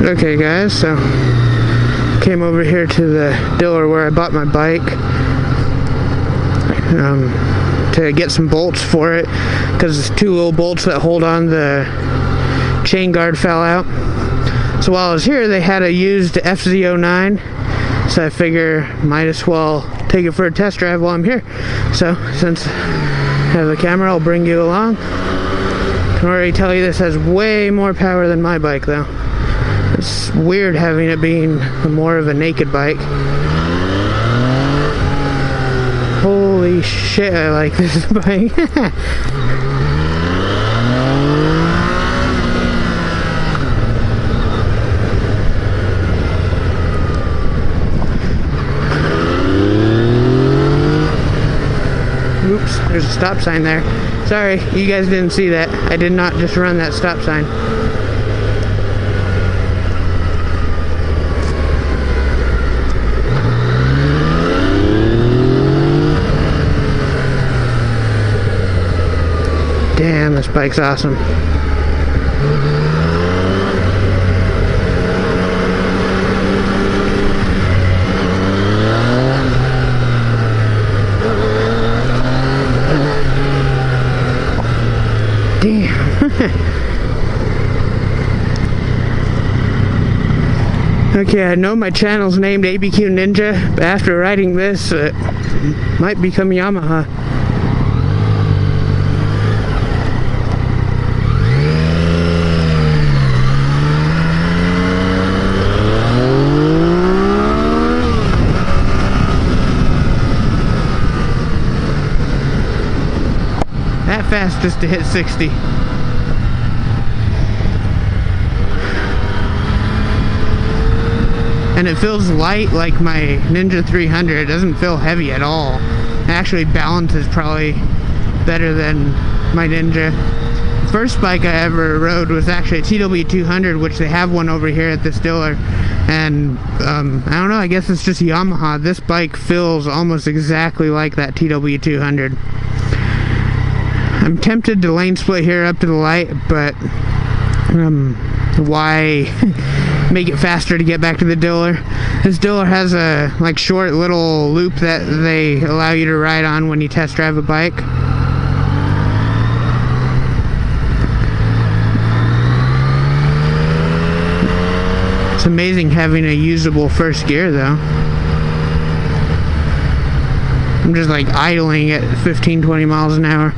Okay guys, so came over here to the dealer where I bought my bike to get some bolts for it, because 2 little bolts that hold on the chain guard fell out. So while I was here, they had a used FZ-09, so I figure might as well take it for a test drive while I'm here. So since I have the camera, I'll bring you along. I can already tell you this has way more power than my bike though. It's weird having it being more of a naked bike. Holy shit, I like this bike. Oops, there's a stop sign there. Sorry, you guys didn't see that. I did not just run that stop sign. Damn, this bike's awesome. Damn. Okay, I know my channel's named ABQ Ninja, but after riding this, it might become Yamaha. That fast just to hit 60. And it feels light like my Ninja 300. It doesn't feel heavy at all. It actually balances probably better than my Ninja. First bike I ever rode was actually a TW200, which they have one over here at this dealer. And I don't know, I guess it's just Yamaha. This bike feels almost exactly like that TW200. I'm tempted to lane split here up to the light, but why make it faster to get back to the dealer? This dealer has a like short little loop that they allow you to ride on when you test drive a bike. It's amazing having a usable first gear though. I'm just like idling at 15-20 miles an hour.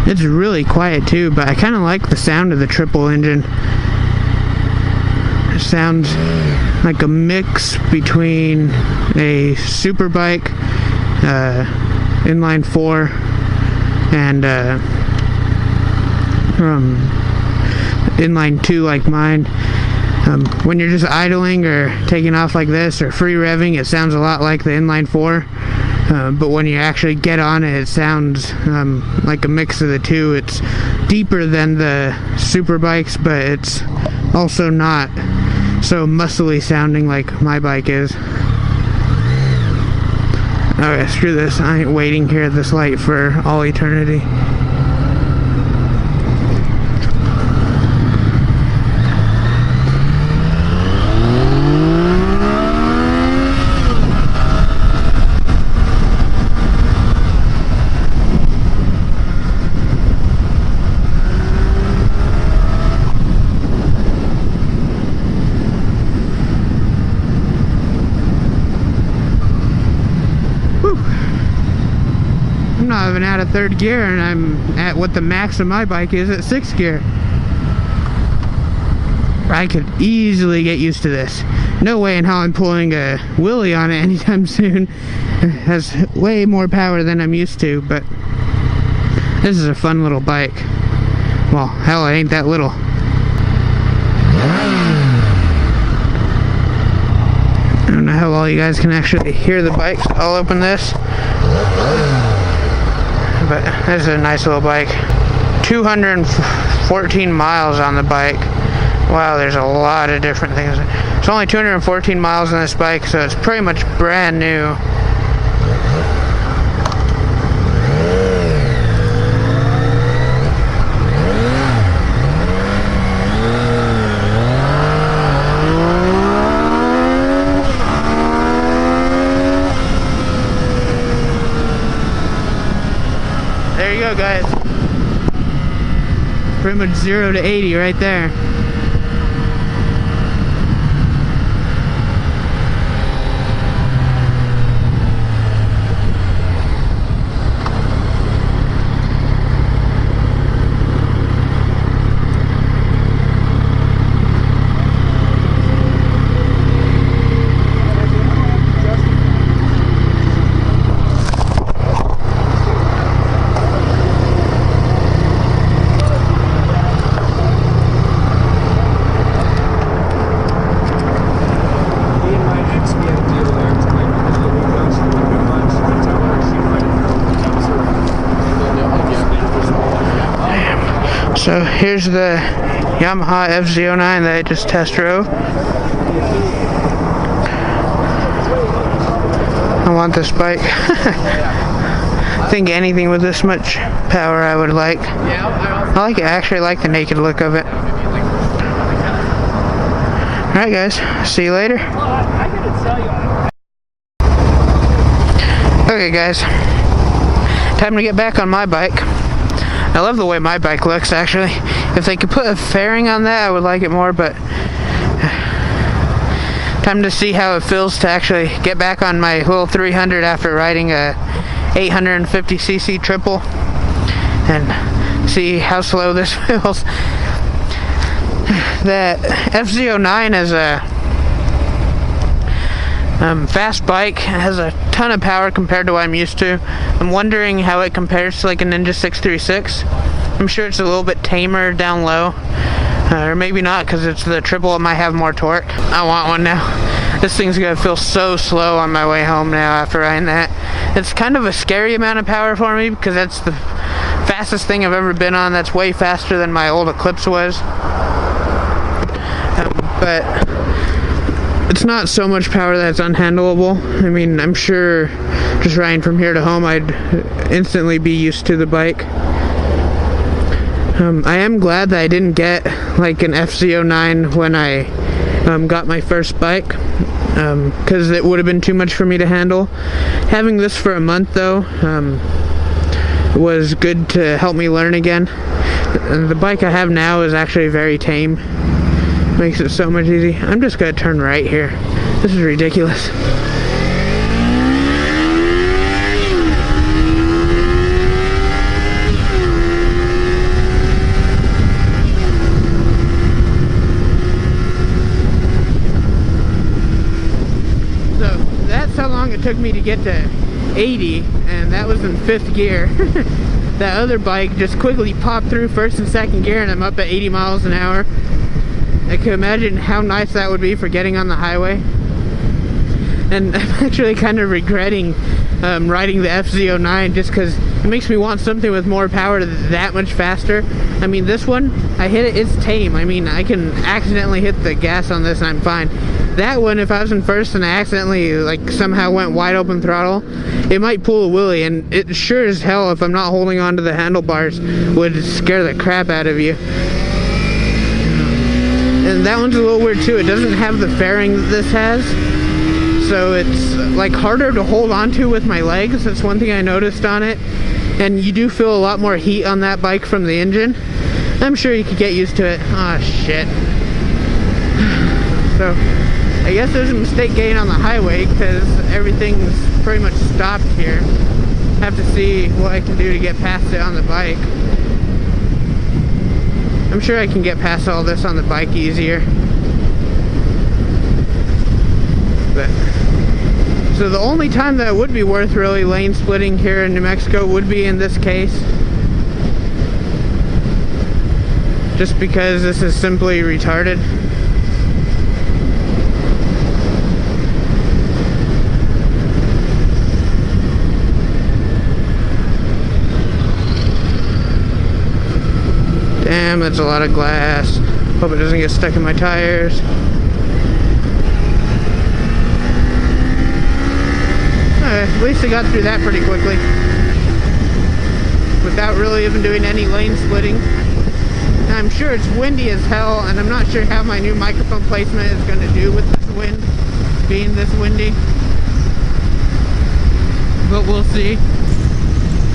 It's really quiet too, but I kind of like the sound of the triple engine. It sounds like a mix between a super bike, inline 4, and inline 2 like mine. When you're just idling or taking off like this or free revving, it sounds a lot like the inline 4. But when you actually get on it, it sounds like a mix of the two. It's deeper than the super bikes, but it's also not so muscly sounding like my bike is. Okay, screw this. I ain't waiting here at this light for all eternity. I'm not even out of 3rd gear, and I'm at what the max of my bike is at 6th gear. I could easily get used to this. No way in how I'm pulling a wheelie on it anytime soon. It has way more power than I'm used to, but this is a fun little bike. Well, hell, it ain't that little. I don't know how well you guys can actually hear the bike, so I'll open this. But this is a nice little bike. 214 miles on the bike. Wow, there's a lot of different things. It's only 214 miles on this bike, so it's pretty much brand new. there you go, guys. Pretty much 0 to 80 right there. So here's the Yamaha FZ-09 that I just test drove. I want this bike. I think anything with this much power I would like. I like it. I actually like the naked look of it. Alright guys, see you later. Okay guys, time to get back on my bike. I love the way my bike looks, actually. If they could put a fairing on that, I would like it more, but time to see how it feels to actually get back on my little 300 after riding a 850cc triple and see how slow this feels. The FZ-09 is a fast bike. It has a ton of power compared to what I'm used to. I'm wondering how it compares to like a Ninja 636. I'm sure it's a little bit tamer down low, or maybe not because it's the triple. It might have more torque. I want one now. This thing's gonna feel so slow on my way home now after riding that. It's kind of a scary amount of power for me because that's the fastest thing I've ever been on. That's way faster than my old Eclipse was. But it's not so much power that's unhandleable. I mean, I'm sure just riding from here to home, I'd instantly be used to the bike. I am glad that I didn't get like an FZ-09 when I got my first bike, because it would have been too much for me to handle. Having this for a month though was good to help me learn again. The bike I have now is actually very tame. Makes it so much easy. I'm just gonna turn right here. This is ridiculous. So that's how long it took me to get to 80, and that was in 5th gear. That other bike just quickly popped through 1st and 2nd gear and I'm up at 80 miles an hour. I can imagine how nice that would be for getting on the highway. And I'm actually kind of regretting riding the FZ-09 just because it makes me want something with more power that much faster. I mean, this one, I hit it, it's tame. I mean, I can accidentally hit the gas on this and I'm fine. That one, if I was in first and I accidentally like somehow went wide open throttle, it might pull a wheelie, and it sure as hell, if I'm not holding on to the handlebars, would scare the crap out of you. And that one's a little weird too. It doesn't have the fairing that this has, so it's like harder to hold on to with my legs. That's one thing I noticed on it. And you do feel a lot more heat on that bike from the engine. I'm sure you could get used to it. Oh shit. So I guess there's a mistake getting on the highway because everything's pretty much stopped here. Have to see what I can do to get past it on the bike. I'm sure I can get past all this on the bike easier. But so the only time that it would be worth really lane splitting here in New Mexico would be in this case. Just because this is simply retarded. Damn, that's a lot of glass. Hope it doesn't get stuck in my tires. At least I got through that pretty quickly without really even doing any lane splitting. Now, I'm sure it's windy as hell, and I'm not sure how my new microphone placement is going to do with this wind being this windy, but we'll see.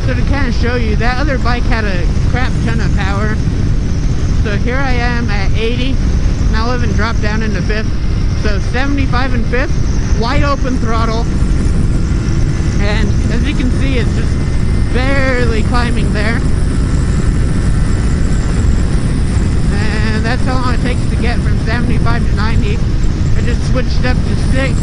So to kind of show you, that other bike had a crap ton of power. So here I am at 80, and I'll even drop down into 5th. So 75 and 5th, wide open throttle. And as you can see, it's just barely climbing there. And that's how long it takes to get from 75 to 90. I just switched up to 6,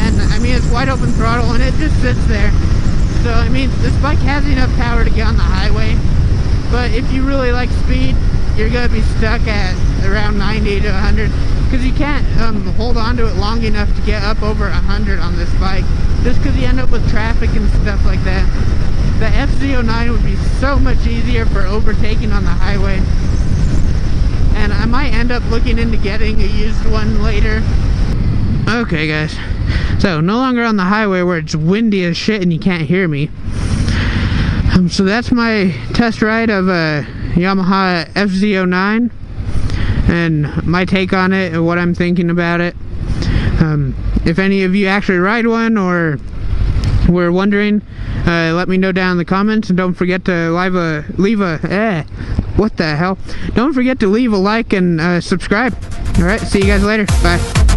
and I mean, it's wide open throttle, and it just sits there. So I mean, this bike has enough power to get on the highway, but if you really like speed, you're gonna be stuck at around 90 to 100, because you can't hold on to it long enough to get up over 100 on this bike, just because you end up with traffic and stuff like that. The FZ-09 would be so much easier for overtaking on the highway, and I might end up looking into getting a used one later. Okay guys, so no longer on the highway where it's windy as shit and you can't hear me. So that's my test ride of a Yamaha FZ-09 and my take on it and what I'm thinking about it. If any of you actually ride one or were wondering, let me know down in the comments, and don't forget to what the hell? Don't forget to leave a like and subscribe. Alright, see you guys later. Bye.